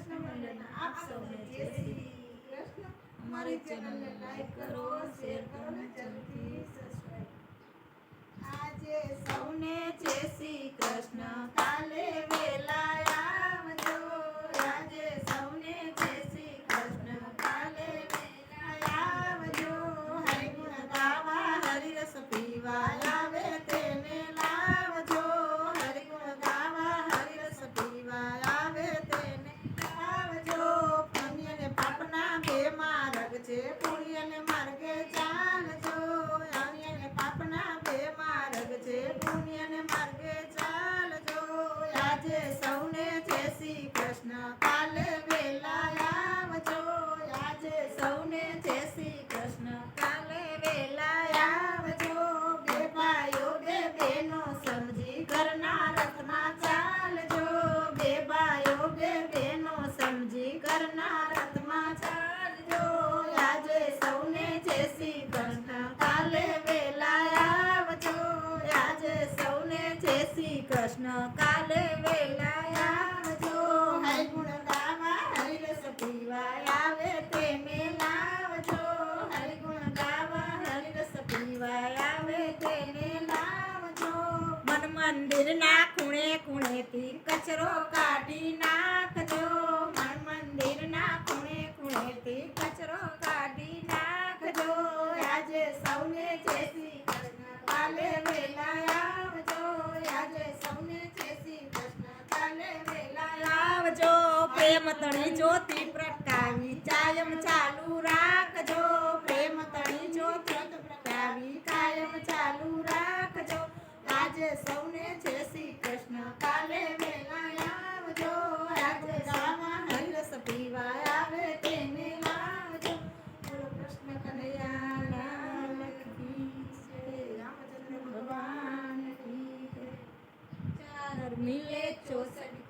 કૃષ્ણ મંડળના આપ સૌને જય શ્રી કૃષ્ણ. અમારી ચેનલને લાઈક કરો, શેર કરો અને જરૂરથી સબસ્ક્રાઇબ. આજે સૌને જય શ્રી કૃષ્ણ. કાલે વેલા આવજો. આજે સૌને જય શ્રી કૃષ્ણ. કાલે વેલા આવજો. હરિગુણ ગાવા હરિરસ પીવા આવે તેને લાવજો. હરિગુણ ગાવા હરિરસ પીવા આવે તેને લાવજો. પુણ્ય ને પાપના બે માર્ગ છે, પુણ્ય ને માર્ગે ચાલજો. પુણ્ય ને પાપના બે માર્ગ છે, પુણ્ય ને માર્ગે ચાલજો. આજે સૌને જય શ્રી કૃષ્ણ. કાલે વેલા આવજો. આજે સૌને જય શ્રી કૃષ્ણ. કાલે વેલા આવજો. બે ભાઈઓ બે બહેનો સમજી ઘરના રથમાં ચાલજો. બે ભાઈઓ બે બહેનો સમજી ઘરના રથમાં ચાલજો. આજે સૌને જય શ્રી કૃષ્ણ. કાલે વેલા આવજો. આજે સૌને જય શ્રી કૃષ્ણ. કાલે વેલા આવજો. હરિગુણ ગાવા હરિરસ પીવા આવે તેને લાવજો. હરિગુણ ગાવા હરિરસ પીવા આવે તેને લાવજો. મન મંદિરના ખૂણે ખૂણેથી કચરો કાઢી નાખજો. મન મંદિરના ખૂણે ખૂણેથી કચરો કાઢી નાખજો. આજે સૌને જય શ્રી કૃષ્ણ. કાલે વેલા આવજો. આજે સૌને જય શ્રી કૃષ્ણ. કાલે વેલા આવજો. પ્રેમ તણી જ્યોતિ પ્રગટાવી કાયમ ચાલુ રાખજો. પ્રેમ તણી જ્યોતિ પ્રગટાવી કાયમ ચાલુ રાખજો. આજે સૌને જય શ્રી કૃષ્ણ. કાલે વેલા આવજો. આજે ગાવા હરિરસ પીવા આવે તેને લાવજો. બોલો કૃષ્ણ કનૈયા લાલ કી જય. રામચંદ્ર ભગવાન કી જય. ચાર મિલે 64